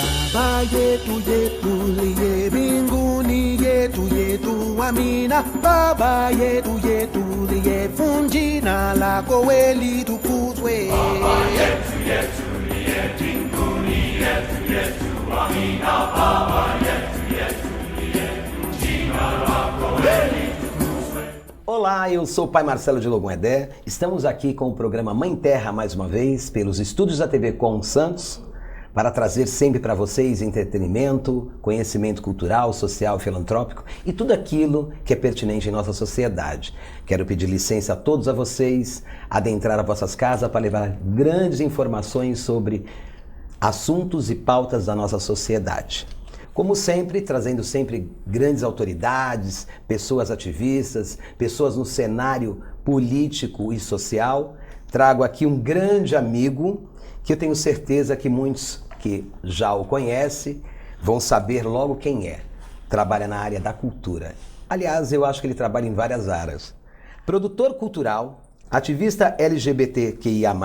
Baba yetu yetu liye mbinguni yetu yetu amina. Baba yetu yetu liye jina lako litukuzwe. Baba yetu yetu liye mbinguni yetu yetu amina. Baba yetu yetu liye jina lako litukuzwe. Olá, eu sou o Pai Marcelo de Logum Edé. Estamos aqui com o programa Mãe Terra mais uma vez, pelos estúdios da TV Com Santos, para trazer sempre para vocês entretenimento, conhecimento cultural, social, filantrópico e tudo aquilo que é pertinente em nossa sociedade. Quero pedir licença a todos vocês, adentrar as vossas casas para levar grandes informações sobre assuntos e pautas da nossa sociedade. Como sempre, trazendo sempre grandes autoridades, pessoas ativistas, pessoas no cenário político e social. Trago aqui um grande amigo, que eu tenho certeza que muitos que já o conhecem vão saber logo quem é. Trabalha na área da cultura. Aliás, eu acho que ele trabalha em várias áreas. Produtor cultural, ativista LGBTQIA+,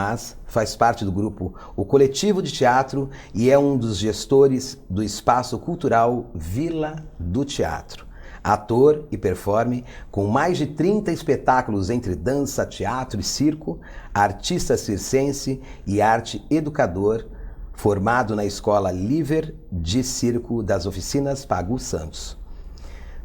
faz parte do grupo O Coletivo de Teatro e é um dos gestores do espaço cultural Vila do Teatro. Ator e performe, com mais de 30 espetáculos entre dança, teatro e circo, artista circense e arte educador, formado na Escola Liver de Circo das Oficinas Pagu Santos.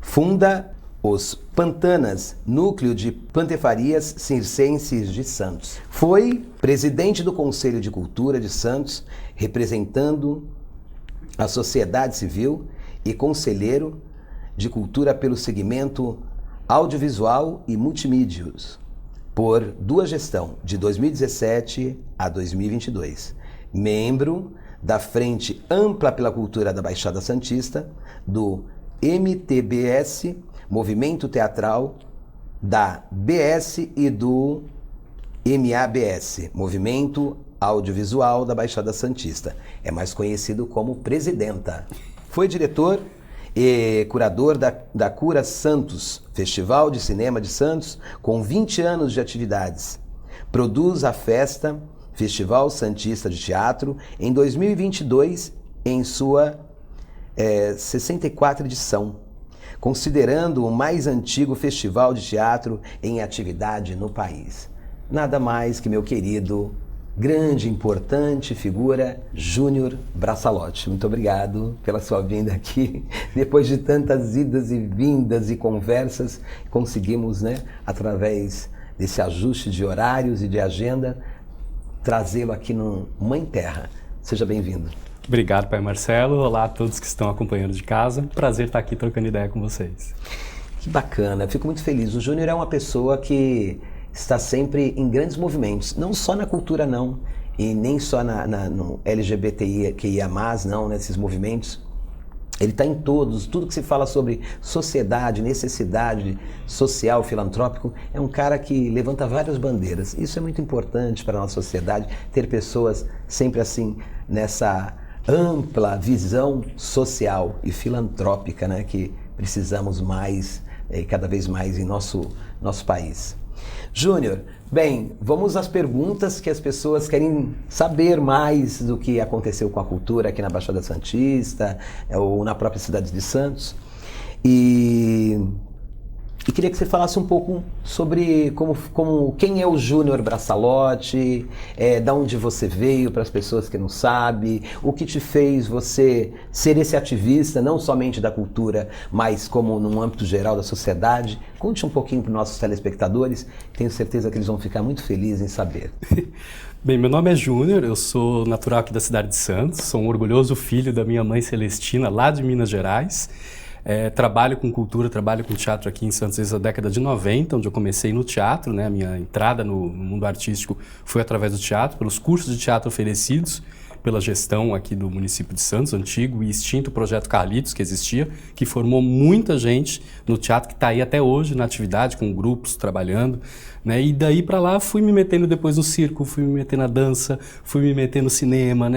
Funda os Pantanas, núcleo de pantefarias circenses de Santos. Foi presidente do Conselho de Cultura de Santos, representando a sociedade civil e conselheiro de cultura pelo segmento audiovisual e multimídios, por duas gestões, de 2017 a 2022. Membro da Frente Ampla pela Cultura da Baixada Santista, do MTBS, Movimento Teatral, da BS e do MABS, Movimento Audiovisual da Baixada Santista. É mais conhecido como presidenta. Foi diretor e curador da Cura Santos, Festival de Cinema de Santos, com 20 anos de atividades. Produz a festa Festival Santista de Teatro em 2022, em sua 64ª edição, considerando o mais antigo festival de teatro em atividade no país. Nada mais que meu querido, grande, importante figura, Júnior Braçalotti. Muito obrigado pela sua vinda aqui. Depois de tantas idas e vindas e conversas, conseguimos, através desse ajuste de horários e de agenda, trazê-lo aqui no Mãe Terra. Seja bem-vindo. Obrigado, Pai Marcelo. Olá a todos que estão acompanhando de casa. Prazer estar aqui trocando ideia com vocês. Que bacana, fico muito feliz. O Júnior é uma pessoa que está sempre em grandes movimentos, não só na cultura não, e nem só no LGBTQIA+, não, nesses movimentos. Ele está em todos, tudo que se fala sobre sociedade, necessidade social, filantrópico, é um cara que levanta várias bandeiras. Isso é muito importante para a nossa sociedade, ter pessoas sempre assim, nessa ampla visão social e filantrópica, que precisamos mais, cada vez mais em nosso país. Júnior, bem, vamos às perguntas que as pessoas querem saber mais do que aconteceu com a cultura aqui na Baixada Santista ou na própria cidade de Santos. E queria que você falasse um pouco sobre quem é o Júnior Braçalotti, da onde você veio, para as pessoas que não sabem, o que te fez você ser esse ativista, não somente da cultura, mas como num âmbito geral da sociedade. Conte um pouquinho para os nossos telespectadores, tenho certeza que eles vão ficar muito felizes em saber. Bem, meu nome é Júnior, eu sou natural aqui da cidade de Santos, sou um orgulhoso filho da minha mãe Celestina, lá de Minas Gerais. Trabalho com cultura, trabalho com teatro aqui em Santos desde a década de 90, onde eu comecei no teatro, A minha entrada no mundo artístico foi através do teatro, pelos cursos de teatro oferecidos pela gestão aqui do município de Santos, antigo e extinto projeto Carlitos, que existia, que formou muita gente no teatro, que está aí até hoje na atividade, com grupos trabalhando, E daí para lá fui me metendo depois no circo, fui me metendo na dança, fui me metendo no cinema,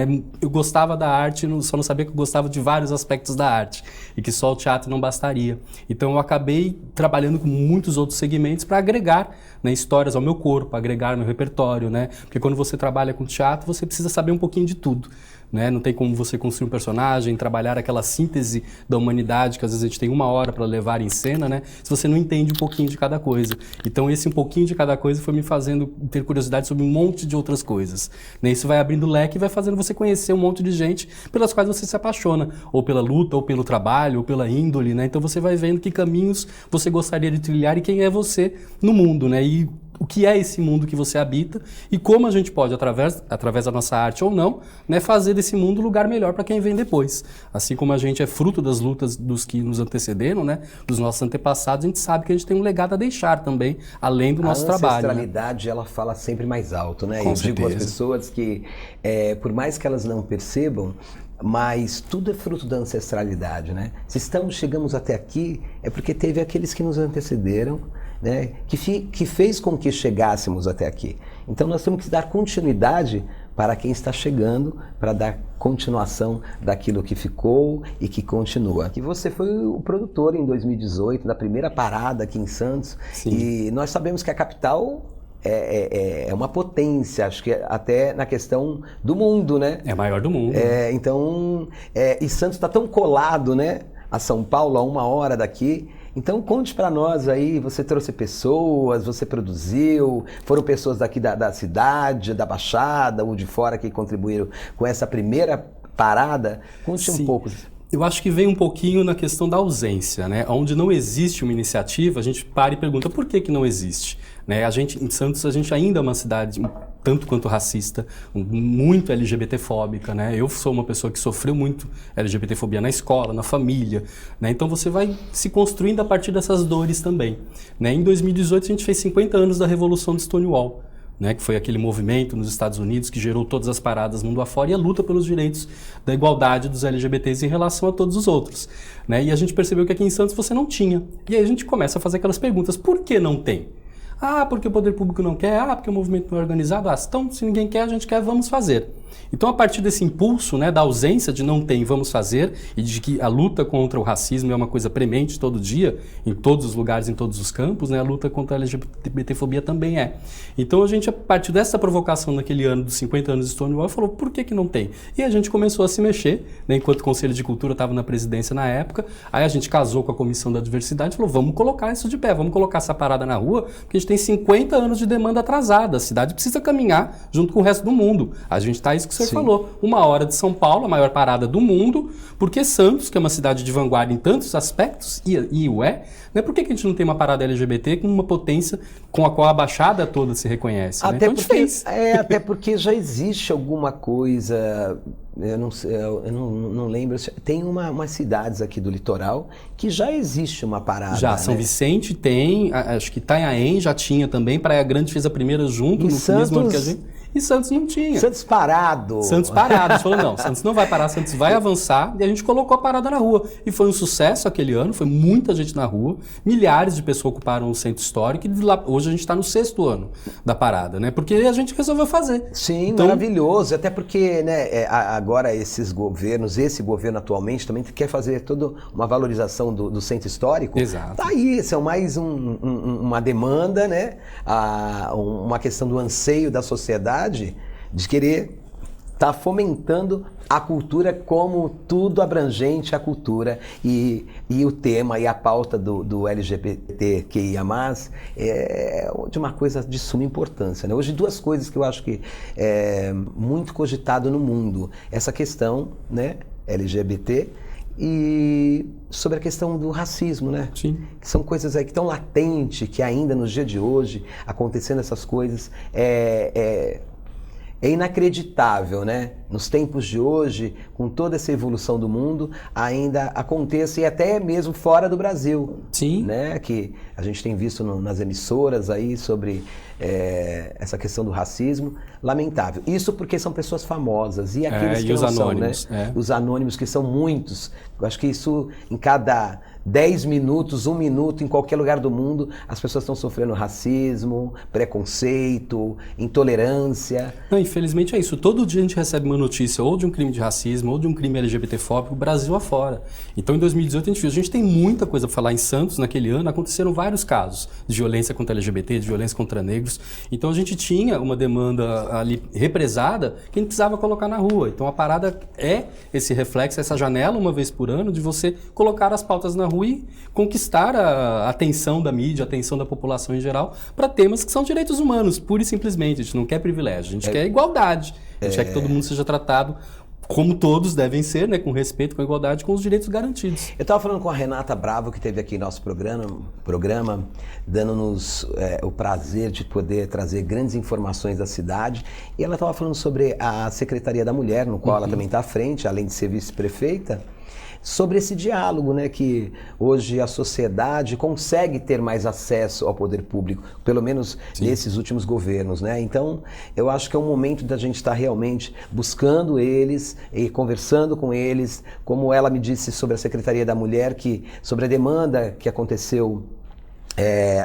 Eu gostava da arte, só não sabia que eu gostava de vários aspectos da arte e que só o teatro não bastaria. Então eu acabei trabalhando com muitos outros segmentos para agregar histórias ao meu corpo, agregar no repertório, Porque quando você trabalha com teatro, você precisa saber um pouquinho de tudo. né? Não tem como você construir um personagem, trabalhar aquela síntese da humanidade que às vezes a gente tem 1 hora para levar em cena, né? Se você não entende um pouquinho de cada coisa. Então esse um pouquinho de cada coisa foi me fazendo ter curiosidade sobre um monte de outras coisas, né? Isso vai abrindo o leque e vai fazendo você conhecer um monte de gente pelas quais você se apaixona, ou pela luta, ou pelo trabalho, ou pela índole, né? Então você vai vendo que caminhos você gostaria de trilhar e quem é você no mundo, né? E o que é esse mundo que você habita e como a gente pode, através da nossa arte ou não, né, fazer desse mundo um lugar melhor para quem vem depois. Assim como a gente é fruto das lutas dos que nos antecederam, né, dos nossos antepassados, a gente sabe que a gente tem um legado a deixar também, além do nosso trabalho. A ancestralidade, né? Ela fala sempre mais alto, né? Com Eu digo às certeza. pessoas que, por mais que elas não percebam, mas tudo é fruto da ancestralidade, né? Se chegamos até aqui, é porque teve aqueles que nos antecederam, né, que fez com que chegássemos até aqui. Então nós temos que dar continuidade para quem está chegando, para dar continuação daquilo que ficou e que continua. E você foi o produtor em 2018, da primeira parada aqui em Santos. Sim. E nós sabemos que a capital é uma potência, acho que até na questão do mundo, né? É a maior do mundo. Então, e Santos está tão colado, né, a São Paulo, a 1 hora daqui. Então conte para nós aí, você trouxe pessoas, você produziu, foram pessoas daqui da cidade, da Baixada ou de fora que contribuíram com essa primeira parada. Conte um pouco. Eu acho que vem um pouquinho na questão da ausência, né? Onde não existe uma iniciativa, a gente para e pergunta por que não existe, né? Em Santos, a gente ainda é uma cidade tanto quanto racista, muito LGBTfóbica, né? Eu sou uma pessoa que sofreu muito LGBTfobia na escola, na família, né? Então você vai se construindo a partir dessas dores também, né? Em 2018 a gente fez 50 anos da Revolução de Stonewall, né, que foi aquele movimento nos Estados Unidos que gerou todas as paradas mundo afora e a luta pelos direitos da igualdade dos LGBTs em relação a todos os outros, né? E a gente percebeu que aqui em Santos você não tinha. E aí a gente começa a fazer aquelas perguntas, por que não tem? Ah, porque o poder público não quer, porque o movimento não é organizado, então se ninguém quer, a gente quer, vamos fazer. Então, a partir desse impulso, né, da ausência de não tem, vamos fazer, e de que a luta contra o racismo é uma coisa premente todo dia, em todos os lugares, em todos os campos, né, a luta contra a LGBTfobia também é. Então, a gente, a partir dessa provocação naquele ano dos 50 anos de Stonewall, falou, por que não tem? E a gente começou a se mexer, né, enquanto o Conselho de Cultura estava na presidência na época, aí a gente casou com a Comissão da Diversidade e falou, vamos colocar isso de pé, vamos colocar essa parada na rua, porque a gente tem 50 anos de demanda atrasada, a cidade precisa caminhar junto com o resto do mundo. A gente está isso que você falou, 1 hora de São Paulo, a maior parada do mundo, porque Santos, que é uma cidade de vanguarda em tantos aspectos, e o é, né? Por que a gente não tem uma parada LGBT com uma potência com a qual a Baixada toda se reconhece? Até, né? Então, até porque já existe alguma coisa, eu não sei, eu não lembro, tem umas cidades aqui do litoral que já existe uma parada. Já, né? São Vicente tem, acho que Itanhaém já tinha também, Praia Grande fez a primeira junto, no mesmo ano que a gente... E Santos não tinha. Santos parado. Santos parado. A gente falou, não, Santos não vai parar, Santos vai avançar. E a gente colocou a parada na rua. E foi um sucesso aquele ano, foi muita gente na rua. Milhares de pessoas ocuparam o centro histórico. E hoje a gente está no 6º ano da parada, né? Porque a gente resolveu fazer. Sim, então, maravilhoso. Até porque, né, agora esses governos, esse governo atualmente também quer fazer toda uma valorização do centro histórico. Exato. Tá aí, esse é mais uma demanda, né? Uma questão do anseio da sociedade de querer estar fomentando a cultura como tudo abrangente a cultura e o tema e a pauta do LGBTQIA+, é de uma coisa de suma importância, né? Hoje 2 coisas que eu acho que é muito cogitado no mundo, essa questão, né, LGBT e sobre a questão do racismo, né? Sim. Que são coisas aí que estão latentes, que ainda nos dias de hoje, acontecendo essas coisas, é inacreditável, né? Nos tempos de hoje, com toda essa evolução do mundo, ainda aconteça e até mesmo fora do Brasil. Sim. Né? Que a gente tem visto nas emissoras aí sobre essa questão do racismo. Lamentável. Isso porque são pessoas famosas e aqueles que os não anônimos, são, né? Os anônimos, que são muitos. Eu acho que isso, em cada 10 minutos, 1 minuto, em qualquer lugar do mundo, as pessoas estão sofrendo racismo, preconceito, intolerância. Não, infelizmente é isso. Todo dia a gente recebe uma notícia ou de um crime de racismo ou de um crime LGBTfóbico, Brasil afora. Então, em 2018, a gente tem muita coisa para falar em Santos naquele ano. Aconteceram vários casos de violência contra LGBT, de violência contra negros. negros. Então a gente tinha uma demanda ali represada que a gente precisava colocar na rua. Então a parada é esse reflexo, essa janela uma vez por ano de você colocar as pautas na rua e conquistar a atenção da mídia, a atenção da população em geral para temas que são direitos humanos, pura e simplesmente. A gente não quer privilégio, a gente quer igualdade. A gente quer que todo mundo seja tratado como todos devem ser, né, com respeito, com igualdade, com os direitos garantidos. Eu estava falando com a Renata Bravo, que esteve aqui em nosso programa dando-nos o prazer de poder trazer grandes informações da cidade. E ela estava falando sobre a Secretaria da Mulher, no qual ela também está à frente, além de ser vice-prefeita, sobre esse diálogo, né, que hoje a sociedade consegue ter mais acesso ao poder público, pelo menos nesses últimos governos, né? Então, eu acho que é um momento da gente estar realmente buscando eles e conversando com eles, como ela me disse sobre a Secretaria da Mulher, sobre a demanda que aconteceu,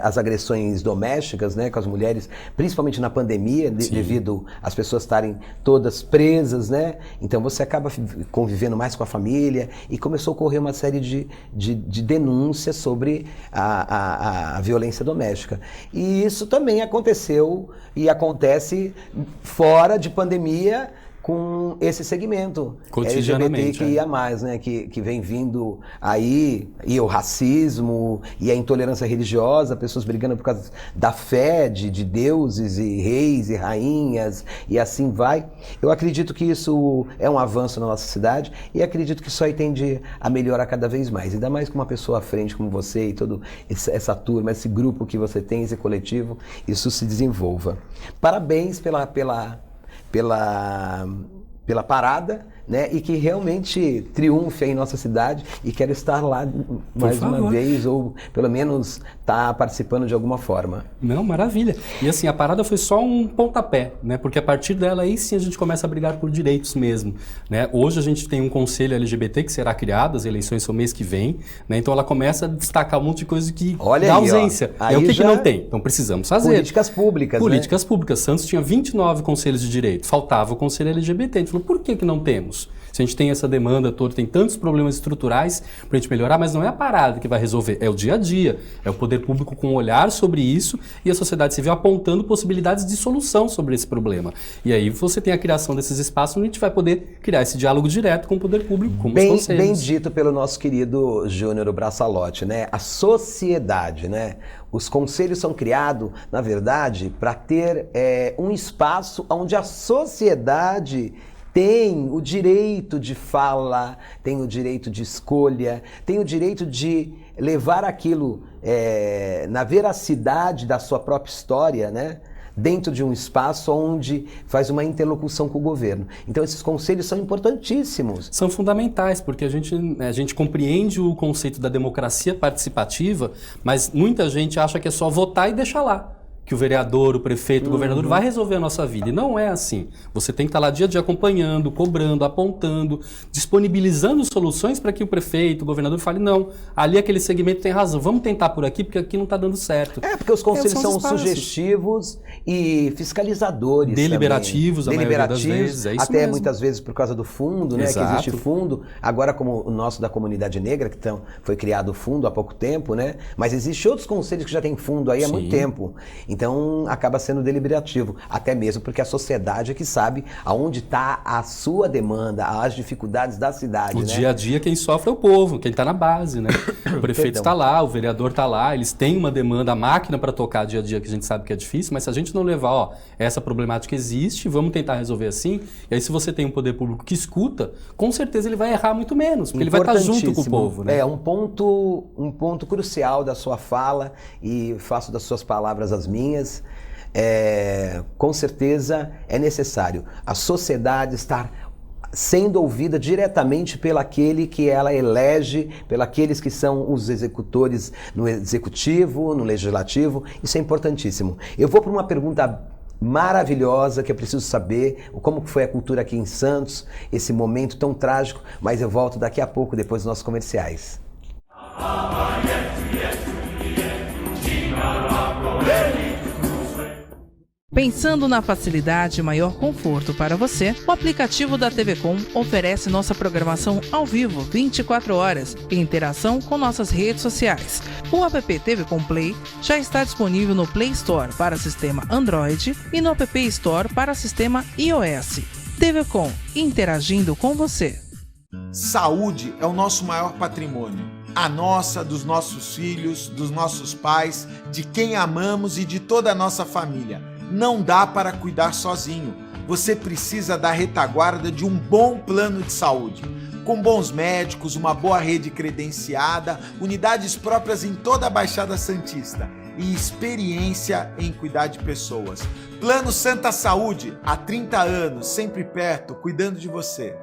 as agressões domésticas, né, com as mulheres, principalmente na pandemia, devido às pessoas estarem todas presas, né? Então você acaba convivendo mais com a família e começou a ocorrer uma série de denúncias sobre a violência doméstica. E isso também aconteceu e acontece fora de pandemia, com esse segmento LGBTQIA+, né, que vem vindo aí, e o racismo, e a intolerância religiosa, pessoas brigando por causa da fé de deuses e reis e rainhas, e assim vai. Eu acredito que isso é um avanço na nossa cidade, e acredito que isso aí tende a melhorar cada vez mais, ainda mais com uma pessoa à frente como você e toda essa turma, esse grupo que você tem, esse coletivo, isso se desenvolva. Parabéns pela parada, né? E que realmente triunfe aí em nossa cidade, e quero estar lá mais uma vez, ou pelo menos estar participando de alguma forma. Não, maravilha. E assim, a parada foi só um pontapé, né? Porque a partir dela aí sim a gente começa a brigar por direitos mesmo, né? Hoje a gente tem um conselho LGBT que será criado, as eleições são mês que vem, né? Então ela começa a destacar um monte de coisa que dá ausência. É o que não tem. Então precisamos fazer. Políticas públicas, Políticas públicas. Santos tinha 29 conselhos de direito, faltava o conselho LGBT. A gente falou, por que não temos? Se a gente tem essa demanda toda, tem tantos problemas estruturais para a gente melhorar, mas não é a parada que vai resolver, é o dia a dia, é o poder público com um olhar sobre isso e a sociedade civil apontando possibilidades de solução sobre esse problema. E aí você tem a criação desses espaços onde a gente vai poder criar esse diálogo direto com o poder público, com os conselhos. Bem dito pelo nosso querido Júnior Braçalotti, né? A sociedade, né? Os conselhos são criados, na verdade, para ter um espaço onde a sociedade tem o direito de fala, tem o direito de escolha, tem o direito de levar aquilo na veracidade da sua própria história, né? Dentro de um espaço onde faz uma interlocução com o governo. Então esses conselhos são importantíssimos. São fundamentais, porque a gente compreende o conceito da democracia participativa, mas muita gente acha que é só votar e deixar lá. Que o vereador, o prefeito, o governador vai resolver a nossa vida. E não é assim. Você tem que estar lá dia a dia acompanhando, cobrando, apontando, disponibilizando soluções para que o prefeito, o governador fale, não, ali aquele segmento tem razão, vamos tentar por aqui, porque aqui não está dando certo. Porque os conselhos são sugestivos e fiscalizadores. Deliberativos, também. A maioria das vezes, é isso até mesmo. Muitas vezes por causa do fundo, né? Que existe fundo. Agora, como o nosso da comunidade negra, que foi criado o fundo há pouco tempo, né? Mas existem outros conselhos que já têm fundo aí há muito tempo. Então, acaba sendo deliberativo, até mesmo porque a sociedade é que sabe aonde está a sua demanda, as dificuldades da cidade. O dia a dia quem sofre é o povo, quem está na base, né? O prefeito está lá, o vereador está lá, eles têm uma demanda, a máquina para tocar dia a dia, que a gente sabe que é difícil, mas se a gente não levar, essa problemática existe, vamos tentar resolver assim, e aí se você tem um poder público que escuta, com certeza ele vai errar muito menos, porque ele vai estar junto com o povo, né? Um ponto crucial da sua fala, e faço das suas palavras as minhas. Com certeza é necessário a sociedade estar sendo ouvida diretamente pelaquele que ela elege, pelaqueles que são os executores no executivo, no legislativo. Isso é importantíssimo. Eu vou para uma pergunta maravilhosa que eu preciso saber como foi a cultura aqui em Santos, esse momento tão trágico, mas eu volto daqui a pouco, depois dos nossos comerciais. Pensando na facilidade e maior conforto para você, o aplicativo da TV Com oferece nossa programação ao vivo 24 horas e interação com nossas redes sociais. O app TV Com Play já está disponível no Play Store para sistema Android e no App Store para sistema iOS. TV Com, interagindo com você. Saúde é o nosso maior patrimônio. A nossa, dos nossos filhos, dos nossos pais, de quem amamos e de toda a nossa família. Não dá para cuidar sozinho. Você precisa da retaguarda de um bom plano de saúde. Com bons médicos, uma boa rede credenciada, unidades próprias em toda a Baixada Santista e experiência em cuidar de pessoas. Plano Santa Saúde, há 30 anos, sempre perto, cuidando de você.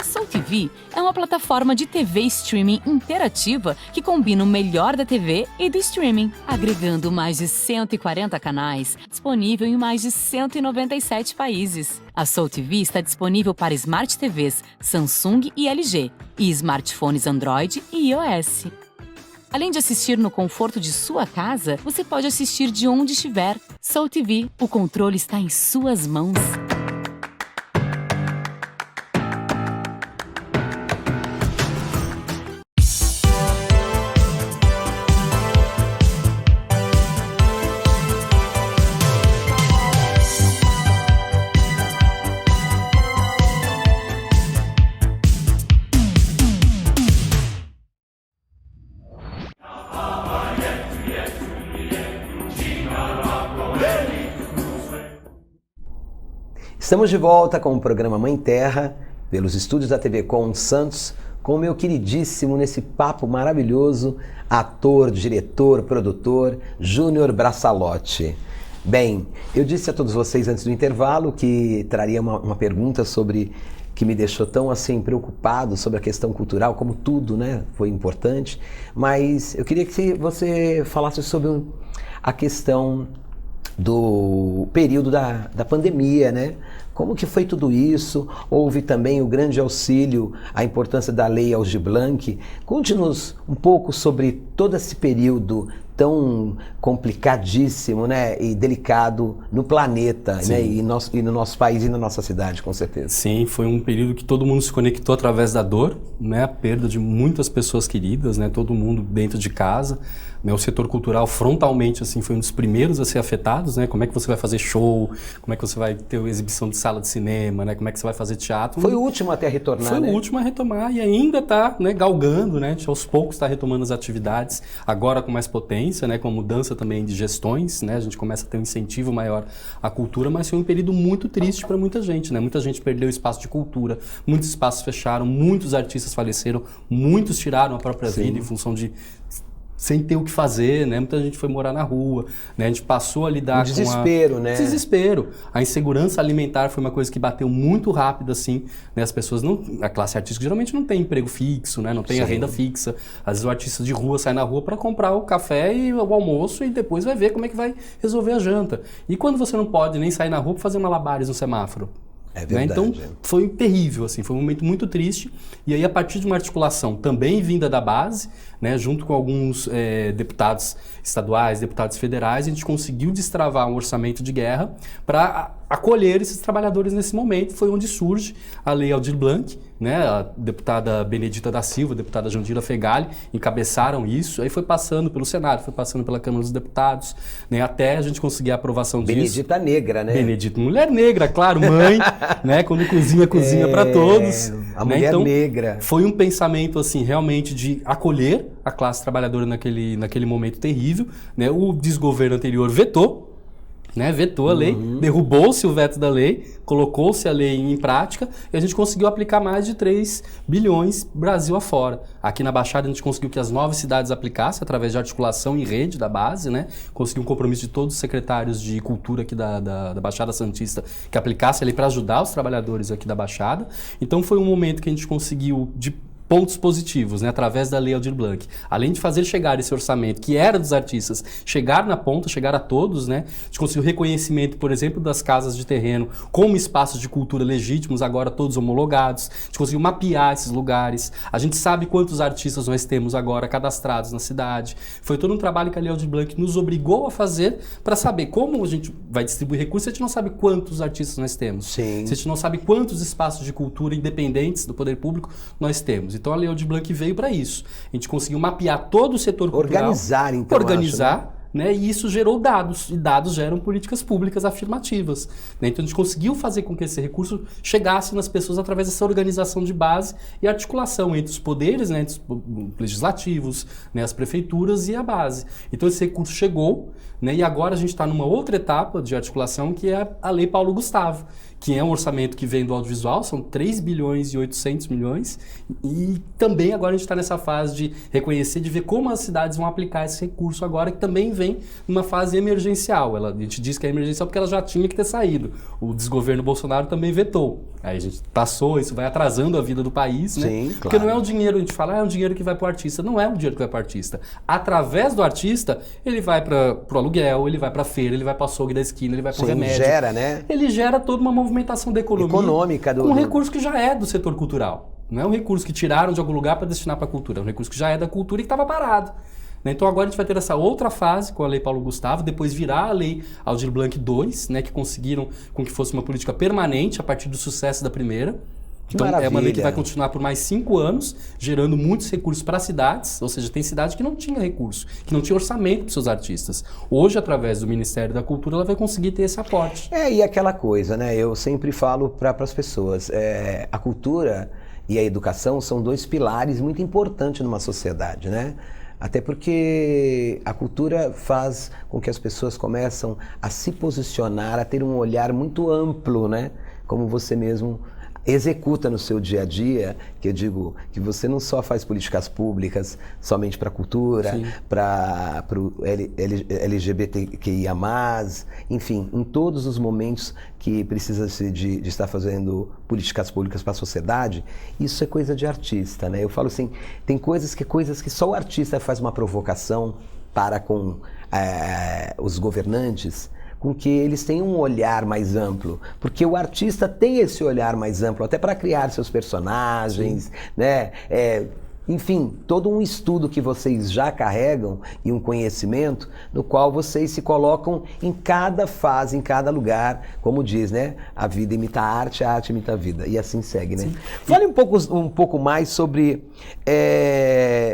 Soul TV é uma plataforma de TV streaming interativa que combina o melhor da TV e do streaming, agregando mais de 140 canais, disponível em mais de 197 países. A Soul TV está disponível para Smart TVs Samsung e LG e smartphones Android e iOS. Além de assistir no conforto de sua casa, você pode assistir de onde estiver. Soul TV, o controle está em suas mãos. Estamos de volta com o programa Mãe Terra, pelos estúdios da TV Com Santos, com o meu queridíssimo, nesse papo maravilhoso, ator, diretor, produtor, Júnior Braçalotti. Bem, eu disse a todos vocês antes do intervalo que traria uma pergunta sobre, que me deixou tão assim preocupado sobre a questão cultural, como tudo, né, foi importante, mas eu queria que você falasse sobre a questão do período da pandemia, né? Como que foi tudo isso? Houve também o grande auxílio, a importância da Lei Aldir Blanc. Conte-nos um pouco sobre todo esse período tão complicadíssimo, né, e delicado no planeta, né, e no nosso país e na nossa cidade, com certeza. Sim, foi um período que todo mundo se conectou através da dor, né, a perda de muitas pessoas queridas, né, todo mundo dentro de casa. Né, o setor cultural frontalmente assim foi um dos primeiros a ser afetados, né? Como é que você vai fazer show, como é que você vai ter exibição de sala de cinema, né? Como é que você vai fazer teatro? Foi o último até a retornar, Foi né? o último a retomar e ainda está, né, galgando, né? Aos poucos está retomando as atividades, agora com mais potência, né? Com a mudança também de gestões, né? A gente começa a ter um incentivo maior à cultura, mas foi um período muito triste para muita gente, né? Muita gente perdeu espaço de cultura, muitos espaços fecharam, muitos artistas faleceram, muitos tiraram a própria vida em função de sem ter o que fazer, né? Muita gente foi morar na rua, né? A gente passou a lidar com desespero, né? Desespero. A insegurança alimentar foi uma coisa que bateu muito rápido, assim, né? As pessoas não... A classe artística geralmente não tem emprego fixo, né? Não tem a renda fixa. Às vezes o artista de rua sai na rua para comprar o café e o almoço e depois vai ver como é que vai resolver a janta. E quando você não pode nem sair na rua para fazer malabares no semáforo? É verdade. Né? Então, foi terrível, assim, foi um momento muito triste. E aí, a partir de uma articulação também vinda da base, né, junto com alguns deputados estaduais, deputados federais, a gente conseguiu destravar um orçamento de guerra para acolher esses trabalhadores nesse momento. Foi onde surge a Lei Aldir Blanc, né, a deputada Benedita da Silva, a deputada Jandira Fegali, encabeçaram isso, aí foi passando pelo Senado, foi passando pela Câmara dos Deputados, né, até a gente conseguir a aprovação disso. Benedita negra, né? Benedita, mulher negra, claro, mãe, né, quando cozinha para todos. A né? mulher Então, negra. foi um pensamento, assim, realmente de acolher a classe trabalhadora naquele momento terrível, né, o desgoverno anterior vetou, né, vetou a lei, derrubou-se o veto da lei, colocou-se a lei em prática e a gente conseguiu aplicar mais de 3 bilhões Brasil afora. Aqui na Baixada a gente conseguiu que as 9 cidades aplicassem através de articulação em rede da base, né? Conseguiu um compromisso de todos os secretários de cultura aqui da Baixada Santista que aplicasse a lei para ajudar os trabalhadores aqui da Baixada. Então foi um momento que a gente conseguiu pontos positivos, né, através da Lei Aldir Blanc. Além de fazer chegar esse orçamento, que era dos artistas, chegar na ponta, chegar a todos, né, a gente conseguiu reconhecimento, por exemplo, das casas de terreno como espaços de cultura legítimos, agora todos homologados. A gente conseguiu mapear esses lugares. A gente sabe quantos artistas nós temos agora cadastrados na cidade. Foi todo um trabalho que a Lei Aldir Blanc nos obrigou a fazer para saber como a gente vai distribuir recursos se a gente não sabe quantos artistas nós temos. Sim. Se a gente não sabe quantos espaços de cultura independentes do poder público nós temos. Então a Lei Aldir Blanc veio para isso. A gente conseguiu mapear todo o setor cultural. Organizar, então. Organizar, acho, né? E isso gerou dados. E dados geram políticas públicas afirmativas. Né? Então a gente conseguiu fazer com que esse recurso chegasse nas pessoas através dessa organização de base e articulação entre os poderes, né? Entre os legislativos, né? As prefeituras e a base. Então esse recurso chegou, né? E agora a gente está numa outra etapa de articulação, que é a Lei Paulo Gustavo, que é um orçamento que vem do audiovisual, são 3 bilhões e 800 milhões, e também agora a gente está nessa fase de reconhecer, de ver como as cidades vão aplicar esse recurso agora, que também vem numa fase emergencial. A gente diz que é emergencial porque ela já tinha que ter saído. O desgoverno Bolsonaro também vetou. Aí a gente passou, isso vai atrasando a vida do país, né? Sim, Porque claro. não é o dinheiro, a gente fala, é um dinheiro que vai para o artista. Não é um dinheiro que vai para o artista. Através do artista, ele vai para o aluguel, ele vai para a feira, ele vai para o açougue da esquina, ele vai para o Sim, remédio. gera, né? Ele gera toda uma movimentação da economia Econômica com um recurso que já é do setor cultural. Não é um recurso que tiraram de algum lugar para destinar para a cultura. É um recurso que já é da cultura e que estava parado. Né? Então agora a gente vai ter essa outra fase com a Lei Paulo Gustavo, depois virá a Lei Aldir Blanc II, né, que conseguiram com que fosse uma política permanente a partir do sucesso da primeira. Então é uma lei que vai continuar por mais 5 anos, gerando muitos recursos para as cidades, ou seja, tem cidade que não tinha recurso, que não tinha orçamento para os seus artistas. Hoje, através do Ministério da Cultura, ela vai conseguir ter esse aporte. E aquela coisa, né? Eu sempre falo para as pessoas, a cultura e a educação são 2 pilares muito importantes numa sociedade, né? Até porque a cultura faz com que as pessoas começam a se posicionar, a ter um olhar muito amplo, né? Como você mesmo executa no seu dia a dia, que eu digo que você não só faz políticas públicas somente para a cultura, para o LGBTQIA+, enfim, em todos os momentos que precisa-se de estar fazendo políticas públicas para a sociedade, isso é coisa de artista, né? Eu falo assim, tem coisas que só o artista faz uma provocação para com os governantes, com que eles tenham um olhar mais amplo, porque o artista tem esse olhar mais amplo, até para criar seus personagens, né? Enfim, todo um estudo que vocês já carregam e um conhecimento no qual vocês se colocam em cada fase, em cada lugar, como diz, né? A vida imita a arte imita a vida, e assim segue, né? Sim. Fale um pouco mais sobre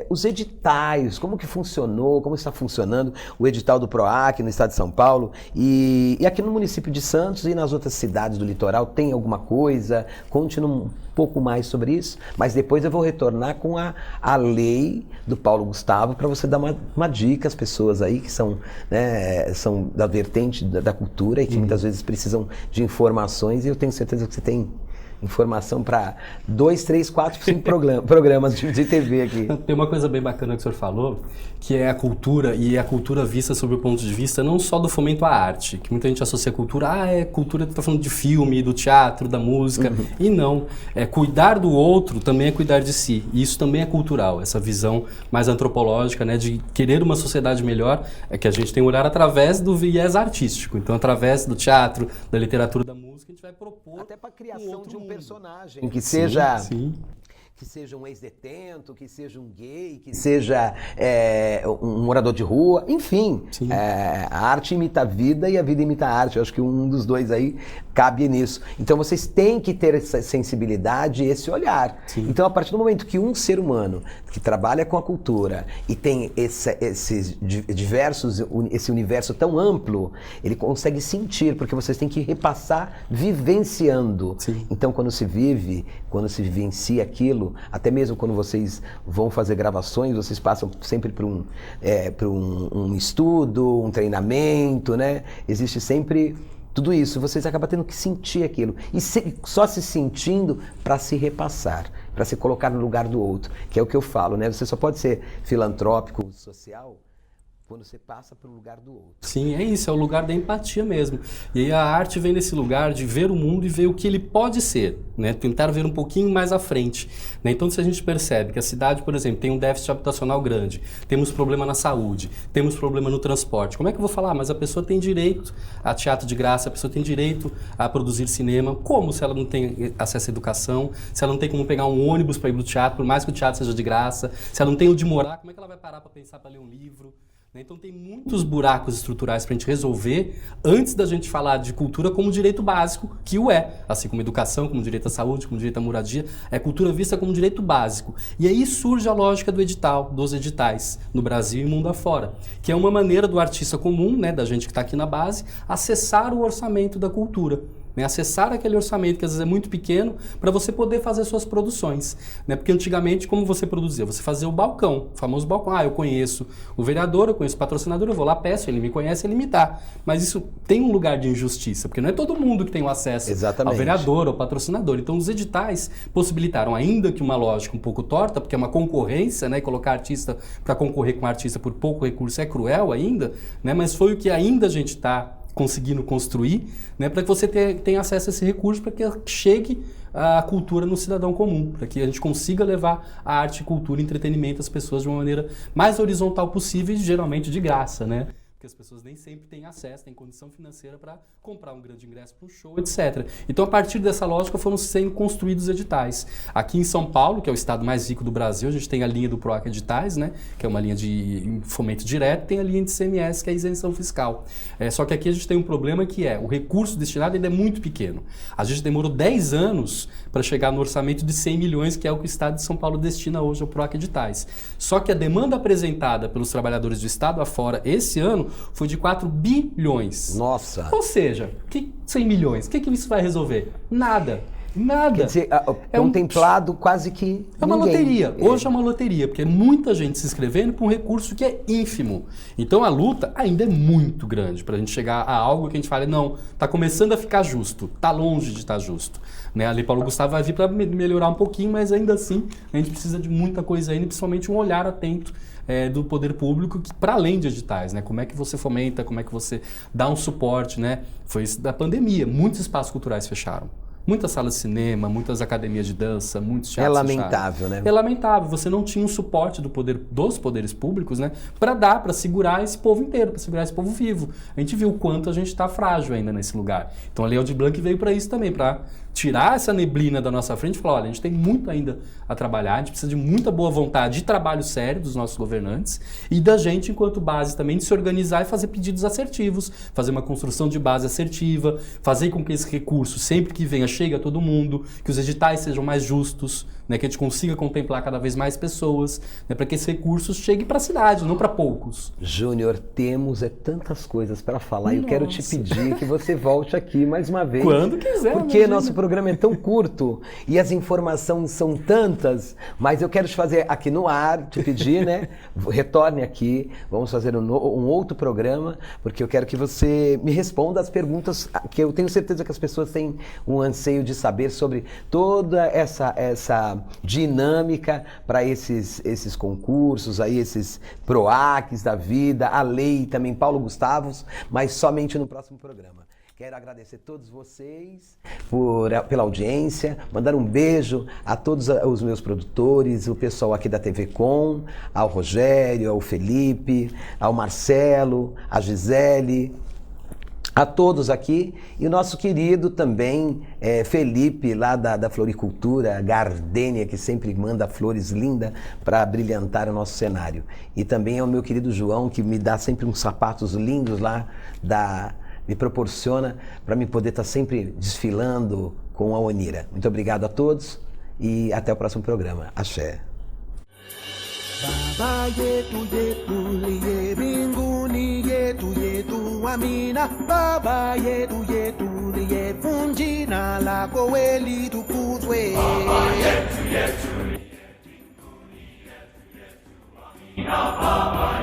os editais, como que funcionou, como está funcionando o edital do PROAC no estado de São Paulo e aqui no município de Santos e nas outras cidades do litoral, tem alguma coisa? Conte um pouco mais sobre isso, mas depois eu vou retornar com a lei do Paulo Gustavo para você dar uma dica às pessoas aí que são, né, são da vertente da cultura e que muitas vezes precisam de informações, e eu tenho certeza que você tem informação para 2, 3, 4, 5 programas de TV aqui. Tem uma coisa bem bacana que o senhor falou, que é a cultura, e a cultura vista sob o ponto de vista não só do fomento à arte, que muita gente associa a cultura, cultura, está falando de filme, do teatro, da música, e não. Cuidar do outro também é cuidar de si, e isso também é cultural, essa visão mais antropológica, né, de querer uma sociedade melhor, é que a gente tem que olhar através do viés artístico, então através do teatro, da literatura, da música, a gente vai propor até para a criação de um personagem que seja que seja um ex-detento, que seja um gay, que seja um morador de rua, enfim, a arte imita a vida e a vida imita a arte. Eu acho que um dos dois aí cabe nisso. Então vocês têm que ter essa sensibilidade e esse olhar. Sim. Então a partir do momento que um ser humano que trabalha com a cultura e tem esse universo tão amplo, ele consegue sentir, porque vocês têm que repassar vivenciando. Sim. Então quando se vivencia aquilo, até mesmo quando vocês vão fazer gravações, vocês passam sempre por um estudo, um treinamento, né? Existe sempre tudo isso, vocês acabam tendo que sentir aquilo. E só se sentindo para se repassar, para se colocar no lugar do outro, que é o que eu falo, né? Você só pode ser filantrópico, social, quando você passa para o lugar do outro. Sim, é isso, é o lugar da empatia mesmo. E aí a arte vem desse lugar de ver o mundo e ver o que ele pode ser, né? Tentar ver um pouquinho mais à frente, né? Então, se a gente percebe que a cidade, por exemplo, tem um déficit habitacional grande, temos problema na saúde, temos problema no transporte, como é que eu vou falar? Mas a pessoa tem direito a teatro de graça, a pessoa tem direito a produzir cinema. Como se ela não tem acesso à educação, se ela não tem como pegar um ônibus para ir para o teatro, por mais que o teatro seja de graça, se ela não tem onde morar, como é que ela vai parar para pensar, para ler um livro? Então tem muitos buracos estruturais para a gente resolver antes da gente falar de cultura como direito básico, que o é. Assim como educação, como direito à saúde, como direito à moradia, é cultura vista como direito básico. E aí surge a lógica do edital, dos editais, no Brasil e mundo afora, que é uma maneira do artista comum, né, da gente que está aqui na base, acessar o orçamento da cultura. Né, acessar aquele orçamento que às vezes é muito pequeno para você poder fazer suas produções, né? Porque antigamente como você produzia? Você fazia o balcão, o famoso balcão. Eu conheço o vereador, eu conheço o patrocinador, eu vou lá, peço, ele me conhece, ele me dá. Mas isso tem um lugar de injustiça, porque não é todo mundo que tem o acesso ao vereador, ao patrocinador. Então os editais possibilitaram, ainda que uma lógica um pouco torta, porque é uma concorrência, né? E colocar artista para concorrer com artista por pouco recurso é cruel ainda, né? Mas foi o que ainda a gente está conseguindo construir, né, para que você tenha acesso a esse recurso, para que chegue a cultura no cidadão comum, para que a gente consiga levar a arte, cultura e entretenimento às pessoas de uma maneira mais horizontal possível e geralmente de graça, né? Porque as pessoas nem sempre têm acesso, têm condição financeira para comprar um grande ingresso para um show, etc. Então, a partir dessa lógica, foram sendo construídos editais. Aqui em São Paulo, que é o estado mais rico do Brasil, a gente tem a linha do PROAC Editais, né, que é uma linha de fomento direto, tem a linha de ICMS, que é a isenção fiscal. Só que aqui a gente tem um problema que é, o recurso destinado ainda é muito pequeno. A gente demorou 10 anos para chegar no orçamento de 100 milhões, que é o que o estado de São Paulo destina hoje ao PROAC Editais. Só que a demanda apresentada pelos trabalhadores do estado afora esse ano foi de 4 bilhões. Nossa! Ou seja, 100 milhões, o que isso vai resolver? Nada. Nada. Quer dizer, contemplado quase que é uma ninguém. Loteria. Hoje é uma loteria, porque é muita gente se inscrevendo por um recurso que é ínfimo. Então a luta ainda é muito grande para a gente chegar a algo que a gente fale, não, está começando a ficar justo, está longe de estar justo. Né? Ali Paulo Gustavo vai vir para melhorar um pouquinho, mas ainda assim a gente precisa de muita coisa ainda, principalmente um olhar atento do poder público, para além de editais, né? Como é que você fomenta, como é que você dá um suporte, né? Foi isso da pandemia, muitos espaços culturais fecharam. Muitas salas de cinema, muitas academias de dança, muitos teatros fecharam. É lamentável, né? É lamentável. Você não tinha um suporte dos poderes públicos, né? Para segurar esse povo inteiro, para segurar esse povo vivo. A gente viu o quanto a gente está frágil ainda nesse lugar. Então a Lei Aldir Blanc veio para isso também, para tirar essa neblina da nossa frente e falar, olha, a gente tem muito ainda a trabalhar, a gente precisa de muita boa vontade e trabalho sério dos nossos governantes e da gente, enquanto base também, de se organizar e fazer pedidos assertivos, fazer uma construção de base assertiva, fazer com que esse recurso, sempre que venha, chegue a todo mundo, que os editais sejam mais justos, né, que a gente consiga contemplar cada vez mais pessoas, né, para que esse recurso chegue para a cidade, não para poucos. Júnior, temos tantas coisas para falar e eu quero te pedir que você volte aqui mais uma vez. Quando quiser. Porque nosso programa é tão curto e as informações são tantas, mas eu quero te fazer aqui no ar, te pedir, né? Retorne aqui, vamos fazer um outro programa, porque eu quero que você me responda as perguntas que eu tenho certeza que as pessoas têm um anseio de saber sobre toda essa dinâmica para esses concursos, aí esses PROACs da vida, a lei também, Paulo Gustavos, mas somente no próximo programa. Quero agradecer a todos vocês pela audiência, mandar um beijo a todos os meus produtores, o pessoal aqui da TV Com, ao Rogério, ao Felipe, ao Marcelo, a Gisele, a todos aqui, e o nosso querido também Felipe, lá da Floricultura, Gardênia, que sempre manda flores lindas para brilhantar o nosso cenário. E também ao meu querido João, que me dá sempre uns sapatos lindos lá, me proporciona para me poder estar sempre desfilando com a Onira. Muito obrigado a todos e até o próximo programa. Axé. Baba yetu yetu liye binguni yetu yetu amina. Baba yetu yetu liye funjina la koweli tukuzwe. Baba yetu yetu liye binguni yetu yetu amina. Baba